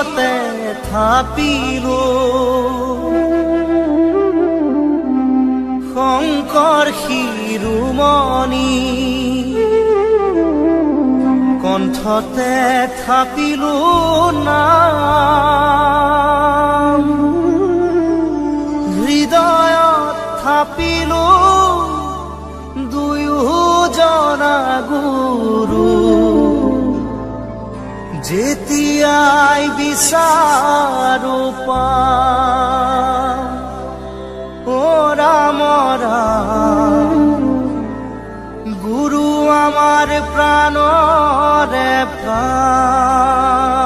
শিৰতে থাপিলো শংকৰ শিৰোমণি কণ্ঠতে থাপিলো নাম হৃদয়ত থাপিলো দুয়োজনা গুৰু যেতিয়াই বিচাৰো পাম ও ৰাম ৰাম গুৰু আমাৰ প্ৰাণৰে প্ৰাণ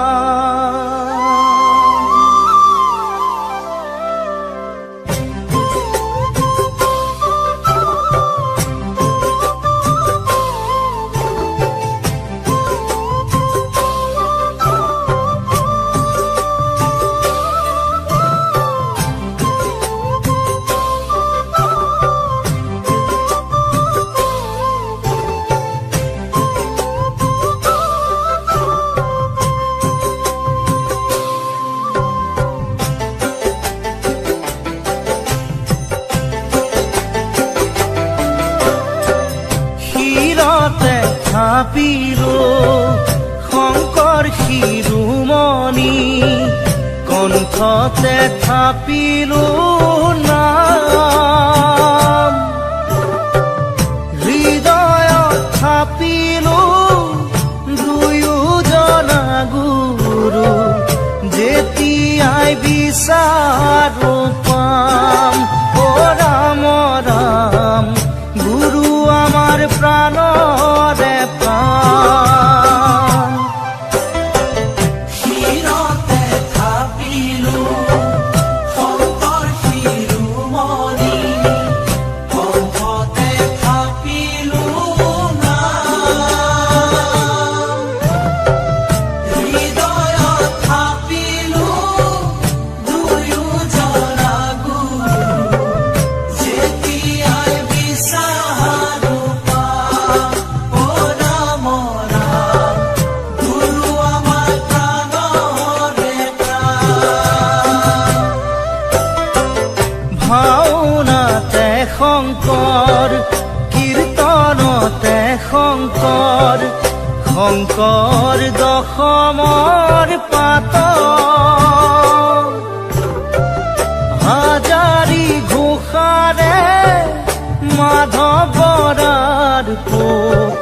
থাপিলো শংকৰ শিৰোমণি কণ্ঠতে থাপিলো নাম হৃদয়ত থাপিলো দুয়োজনা গুৰু যেতিয়াই বিচাৰো পাম ও ৰাম ৰাম গুৰু আমাৰ প্ৰাণৰে প্ৰাণ শিৰতে থাপিলো শংকৰ শিৰোমণি কণ্ঠতে থাপিলো নাম হৃদয়ত থাপিলো দুয়োজনা গুৰু যেতিয়াই বিচাৰো পাম ও ৰাম ৰাম গুৰু আমাৰ প্ৰাণৰে প্ৰাণ ভাওনাতে শংকৰ কীৰ্তনতে শংকৰ শংকৰ দশমৰ পাত হাজাৰী ঘোষাৰে মাধৱ বৰাৰ পোক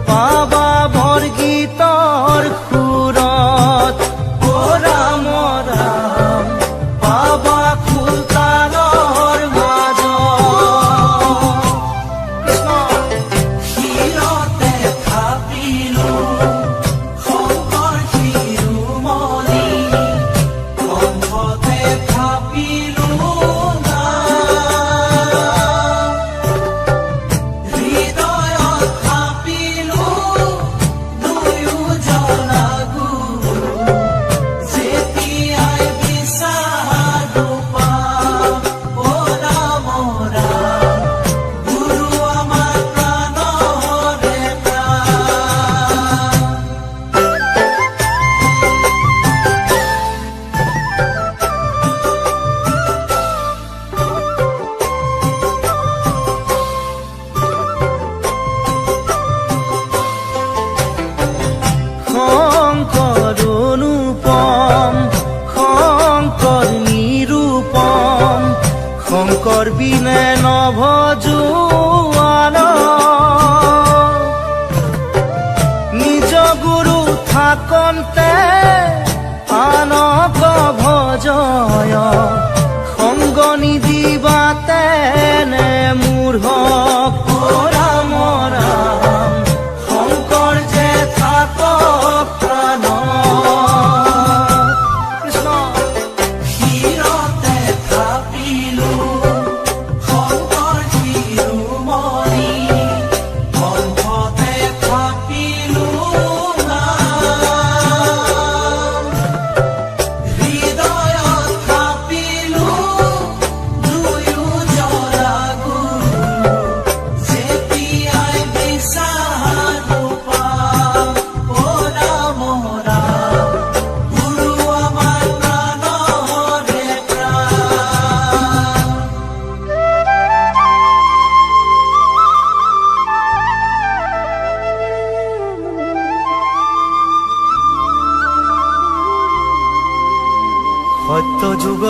পাবা বৰগীতৰ সুৰত ও ৰাম ৰাম পাবা খোলতালৰ মাজত শিৰতে থাপিলো শংকৰ শিৰোমণি কণ্ঠতে থাপিলো নাম হৃদয়ত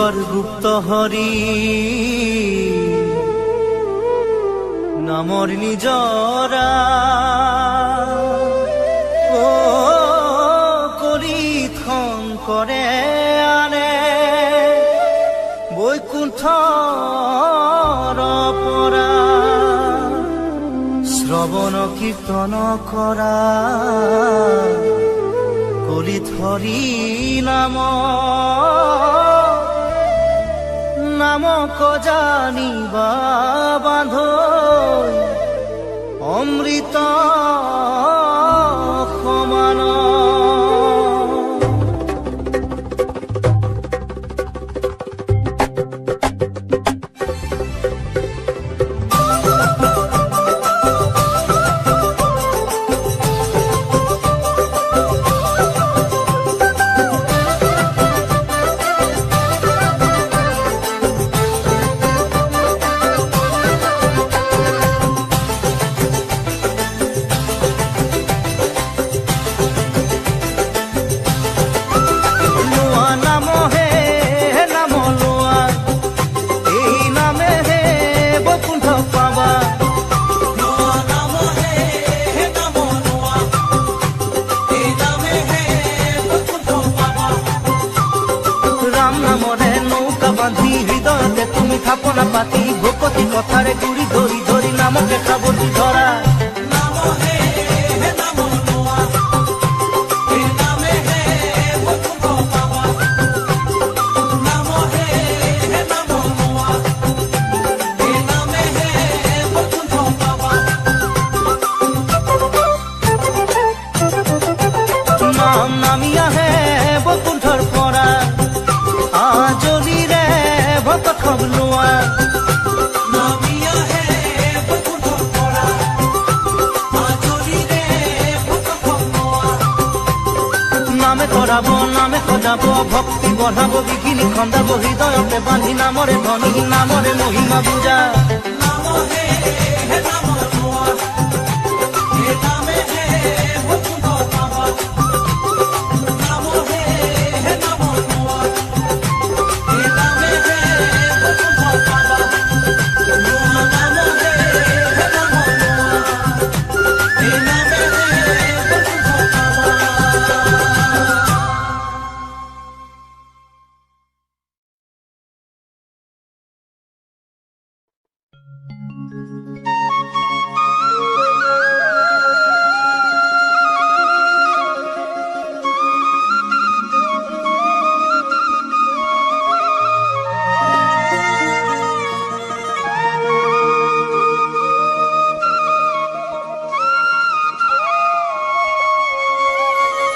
যুগৰ গুপ্ত হৰি নামৰ নিজৰা কৰি শংকৰে আনে বৈকুণ্ঠৰ পৰা শ্ৰৱণ কীৰ্তন কৰা কলিত হৰি নামক জানিবা বান্ধ অমৃত সমান থাপনা পাতি ভকতি কথাৰে গুৰি ধৰি ধৰি নামকে খাবতি ধৰা নাম নামি আহে বৈকুণ্ঠৰ পৰা আজলিৰে ভকত খবলোৱা নামে কৰাব নামে সজাব ভক্তি বঢ়াব বিঘিনি খন্দাব হৃদয়তে বান্ধি নামৰে ধনী নামৰে মহিমা বুজা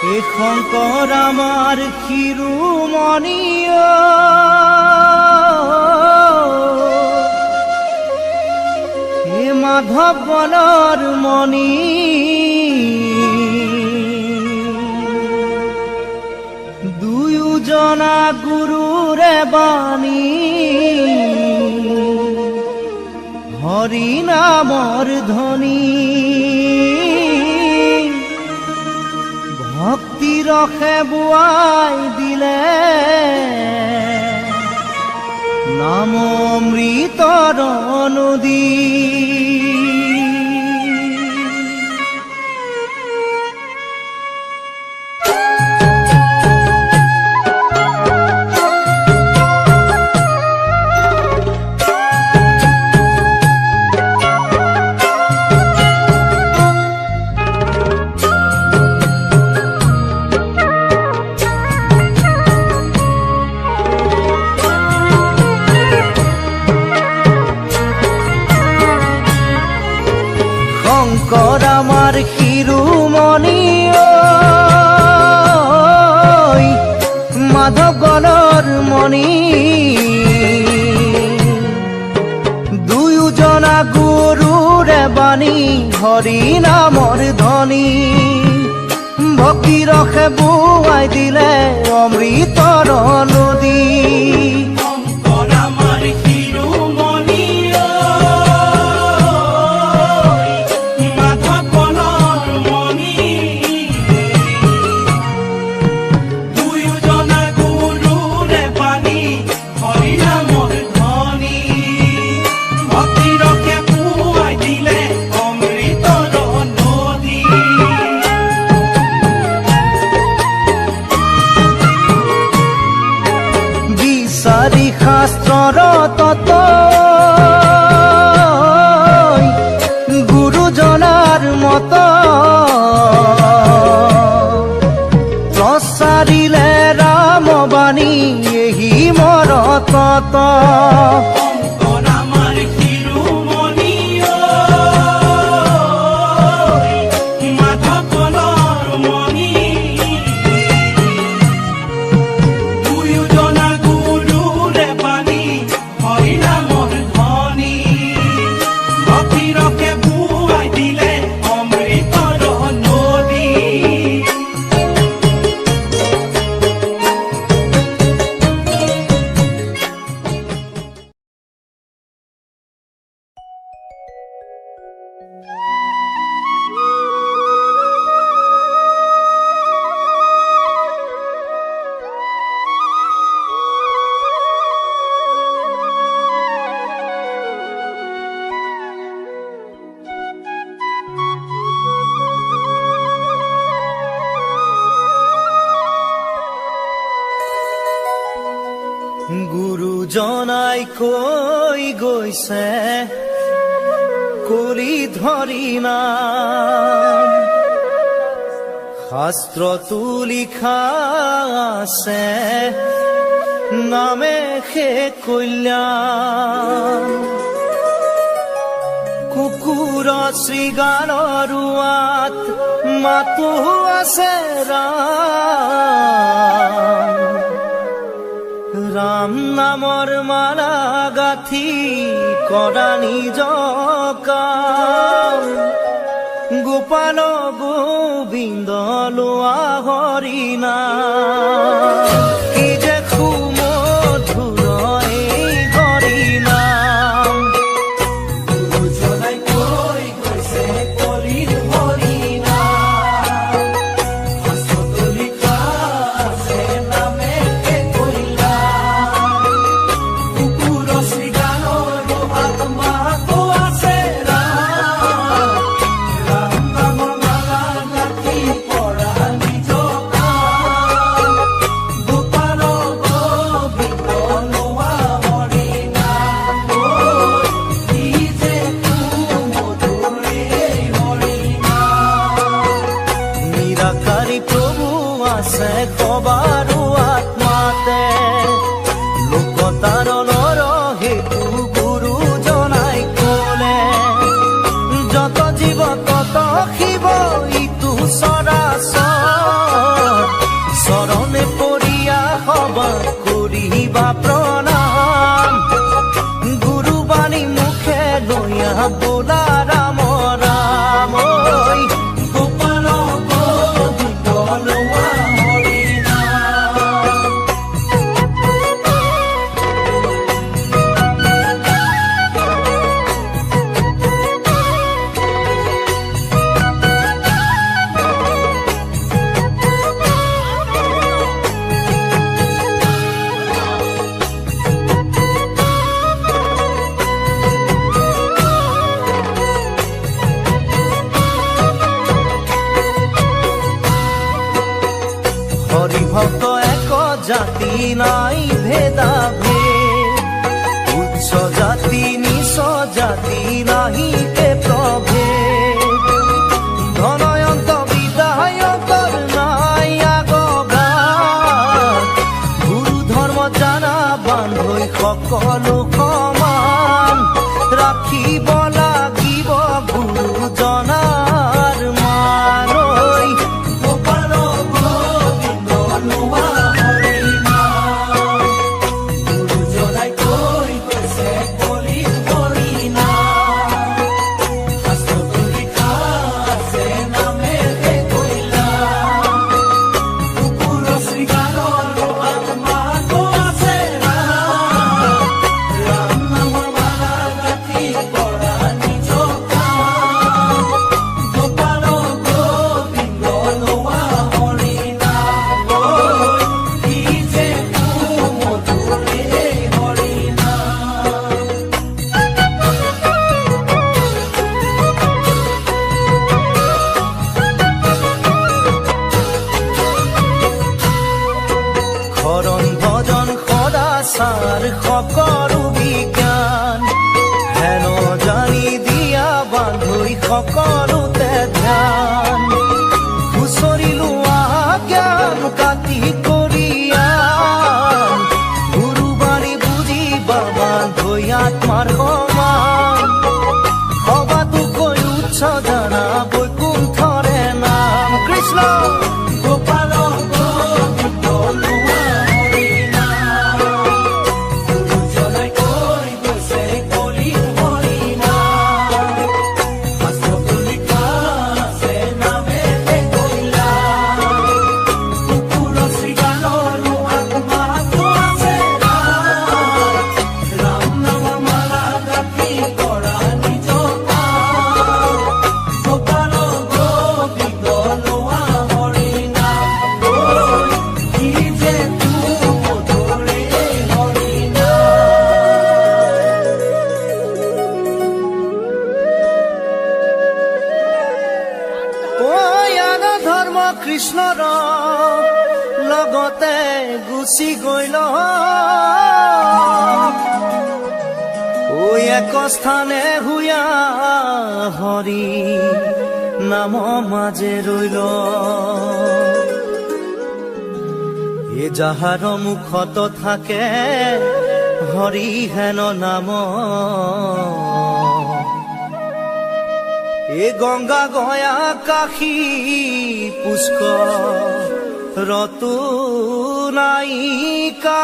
এ শংকৰ আমাৰ শিৰোমণি হে মাধৱ বনৰ মণি দুয়োজনা গুৰুৰে বাণী হৰি নামৰ ধ্বনি ভক্তি ৰসে বোৱাই দিলে নাম অমৃতৰ নদী শংকৰ আমাৰ শিৰোমণি মাধৱ গণৰ মণি দুয়োজনা গুৰুৰে বাণী হৰি নামৰ ধ্বনি ভক্তি ৰসে বোৱাই দিলে অমৃতৰ নদী কোৱাৰ মত প্ৰচাৰিলে ৰামবাণী এহি মৰ তত শংকৰ আমাৰ শিৰোমণি ঐ, মাধৱৰ মণি। দুয়োজনা গুৰুৰে বাণী হৰিনামৰ ধ্বনি, ৰসি ৰসে বুৱাই দিলে অমৃতৰ নদী। গুৰুজনাই কৈ গৈছে কলি ধৰি নাম, শাস্ত্ৰতো লিখা আছে নামে সে কল্যাণ। কুকুৰ শৃগালৰ ৰোৱাত মাতো আছে ৰাম, ৰাম নামৰ মালা গাঁঠি কৰা নিজ কাম। গোপাল গোবিন্দ লোৱা হৰিনাম, কি যে সুমধুৰ এই হৰিনাম। গুৰুজনাই কৈ গৈছে কলিৰ হৰিনাম, শাস্ত্ৰতো লিখা আছে নামে সে কল্যাণ। কুকুৰ শৃগালৰ ৰোৱাত মাতো আছে ৰাম, ৰাম নামৰ মালা গাঁঠি কৰা নিজ কাম। গোপাল গোবিন্দ লোৱা হৰিনাম, কি যে সুমধুৰ এই হৰিনাম। নিৰাকাৰী প্ৰভু আছে কবাৰো আত্মাতে, লোকতাৰণৰ হেতু গুৰুজনাই কলে। যত জীৱ তত শিৱ ইটো চৰাচৰ, চৰণে পৰিয়া সবা কৰিবা প্ৰণাম। গুৰুবাণী মুখে লৈয়া বোলা ৰাম ৰাম ঐ। গোপাল গোবিন্দ লোৱা হৰিনাম। হৰিভক্ত এক জাতি নাই ভেদা ভেদ, উচ্চ জাতি নিচ জাতি নাহি কে প্ৰভেদ। ধনয়ন্ত বিদায়কৰ নাই আগবাদ, গুৰু ধৰ্ম জানা বান্ধৈ সকলো সমান। ৰাখিব লাগিব গুৰুজনাৰ মান ঐ। গোপাল গোবিন্দ লোৱা হৰিনাম, গুৰুজনাই কৈ গৈছে কলিৰ হৰিনাম। শাস্ত্ৰতো লিখা আছে নামে সে কল্যাণ। কুকুৰ শৃগালৰ ৰোৱাত মাতো আছে ৰাম, ৰাম নামৰ মালা গাঁঠি কৰা নিজ কাম। গোপাল গোবিন্দ লোৱা হৰিনাম, কি যে সুমধুৰ এই হৰিনাম। শৰণ ভজন সদাচাৰ সকলো বিজ্ঞান, হেন জানি দিয়া বান্ধৈ সকলোতে জানা বৈকুণ্ঠৰে নাম কৃষ্ণ গোপাল গোবিন্দ লোৱা হৰি নাম গুৰুজনাই কৈ গৈছে কলি হৰি নাম শাস্ত্ৰটো লিখা আছে নামেৰে কৈলা কুকুৰ শৃগালৰো আত্মাটো আছে ৰাম নাম মালা গাঁঠি কৰা নিজ গোপাল গোবিন্দ লোৱা হৰি নাম কি যে মধুৰে হৰি য়ান ধৰ্ম কৃষ্ণৰ লগতে গুচি গৈ এক স্থানে হুয়া হৰি নাম মাজে ৰৈল এ যাহাৰ মুখত থাকে হৰি হেন নাম এ গঙ্গা গয়া কাশী পুষ্কৰ ৰতু নায়িকা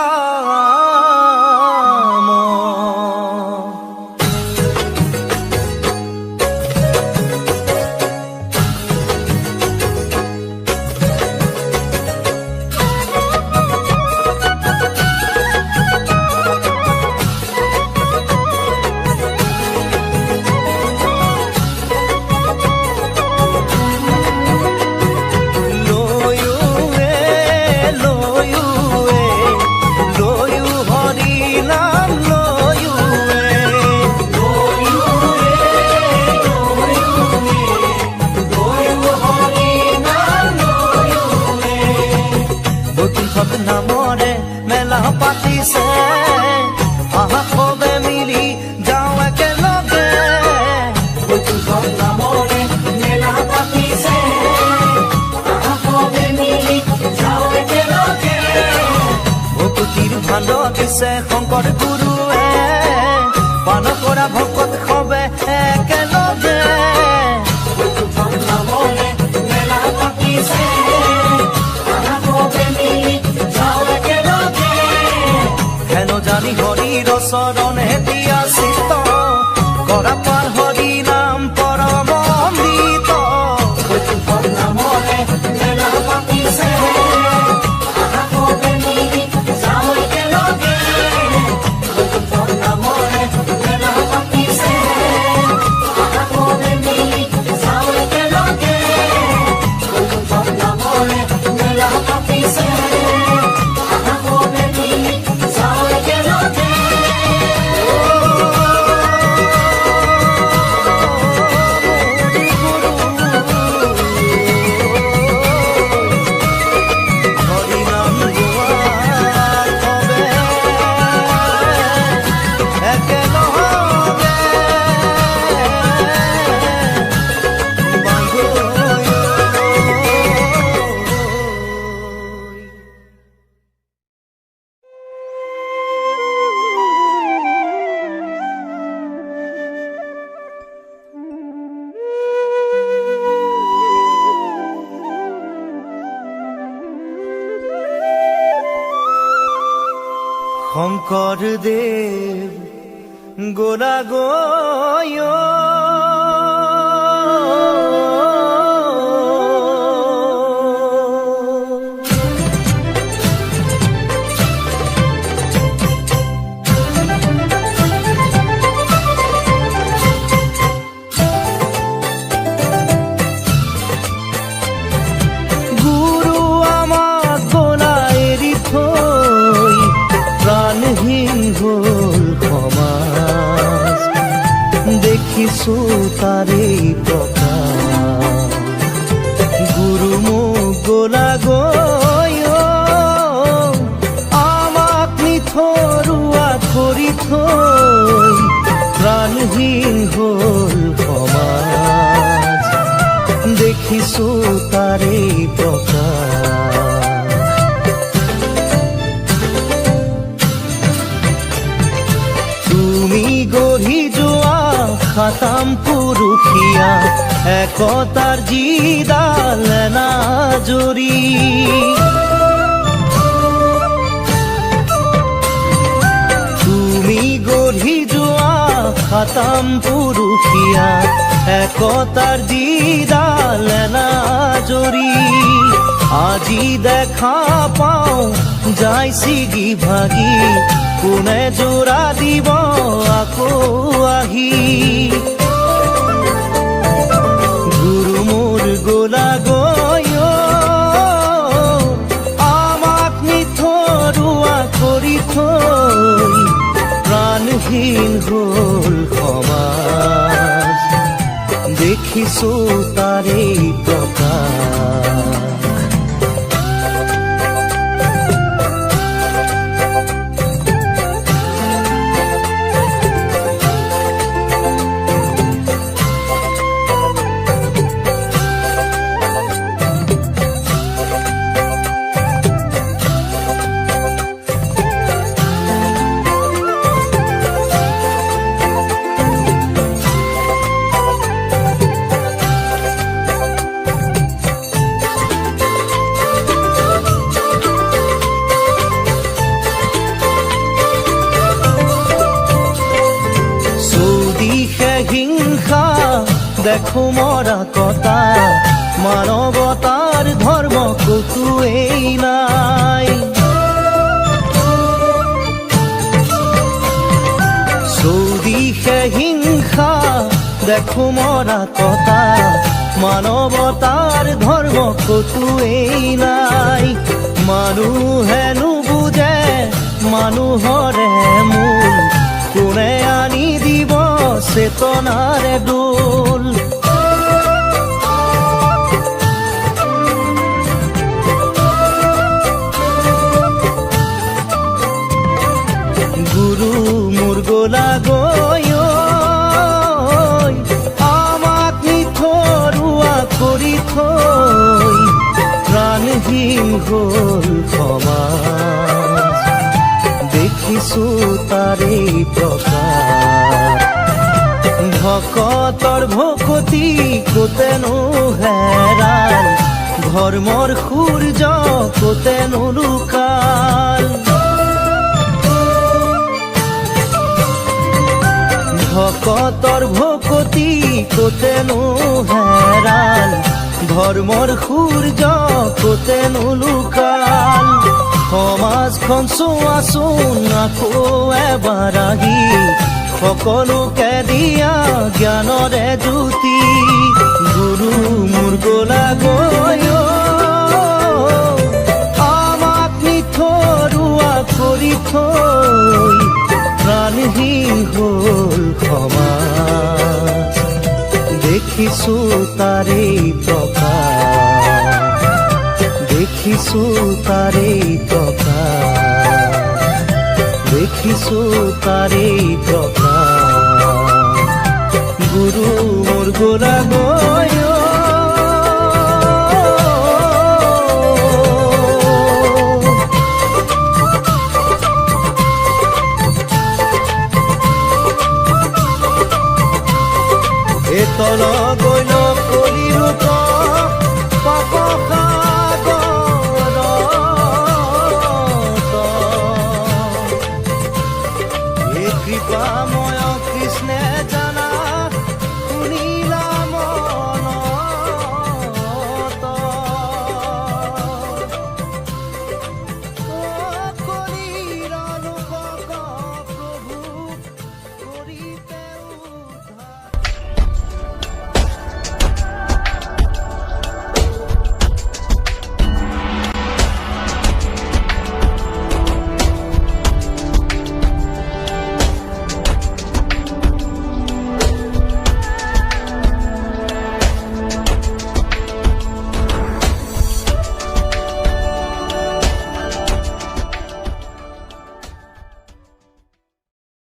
নামৰে মেলা পাতিছে আহা সবে মিলি যাওঁ একেলগে বৈকুণ্ঠ নামৰে মেলা পাতিছে আহা সবে মিলি যাওঁ একেলগে ভকুতিৰ ভাণ্ড দিছে শংকৰ গুৰুৱে পান কৰা ভকত সবে একেলগে বৈকুণ্ঠ নামৰে মেলা পাতিছে আহা সবে মিলি যাওঁ একেলগে হেন জানি হৰিৰ চৰণে দিয়া চিত্ত কৰা পাৰ হৰি নাম পৰম অমৃত বৈকুণ্ঠ নামৰে মেলা পাতিছে আহা সবে মিলি যাওঁ একেলগে বৈকুণ্ঠ নামৰে মেলা পাতিছে আহা সবে মিলি যাওঁ একেলগে বৈকুণ্ঠ নামৰে মেলা পাতিছে আহা সবে মিলি যাওঁ একেলগে হৰি নাম গোৱা সবে একেলগে শংকৰদেৱ গোলা গয় গুৰু আমাক গোলা এৰি থৈ প্ৰাণহীন হ'ল সমাজ দেখিছো তাৰেই প্ৰকাশ গুৰু মোক গোলা গয় আমাক নিথৰুৱা কৰি থৈ প্ৰাণহীন হ'ল সমাজ দেখিছো তাৰেই প্ৰকাশ তুমি গঢ়ি যোৱা খাতাম পুৰুষীয়া একতাৰ যিডাল নাজৰি তুমি গঢ়ি যোৱা খাতাম পুৰুষীয়া একতাৰ যিডাল নাজৰি আজি দেখা পাওঁ যাই ছিগি ভাগি কোনে জোৰা দিব আকৌ আহি গুৰু মোৰ গোলা গৈ আমাক নিথৰুৱা কৰি থৈ প্ৰাণহীন হ'ল সমাজ দেখিছো তাৰে প্ৰকাশ হিংসা দেখো মৰা কটা মানৱতাৰ ধৰ্ম কতোৱেই নাই চৌদিশে হিংসা দেখো মৰা কটা মানৱতাৰ ধৰ্ম কতোৱেই নাই মানুহে নুবুজে মানুহৰে মূল কোনে আনি দিব চেতনাৰে দোল গুৰু মোৰ গোলা গৈ আমাক নিথৰুৱা কৰি থৈ প্ৰাণহীন হ'ল সমাজ দেখিছো তাৰে প্ৰকাশ ভকতৰ ভকতি কোতেনো হেৰাল ধৰ্মৰ সূৰ্য কোতেনো লুকাল ভকতৰ ভকতি কোতেনো হেৰাল ধৰ্মৰ সূৰ্য কোতেনো লুকাল সমাজখন চোৱাচোন আকৌ এবাৰ আহি সকলোকে দিয়া জ্ঞানৰে জ্যোতি গুৰু মোৰ গোলা গৈ আমাক নিথৰুৱা কৰি থৈ প্ৰাণহীন হ'ল সমাজ দেখিছো তাৰে প্ৰকাশ দেখিছো তাৰে প্ৰকাশ দেখিছো তাৰে প্ৰকাশ গুৰু মোৰ গোলা গৈ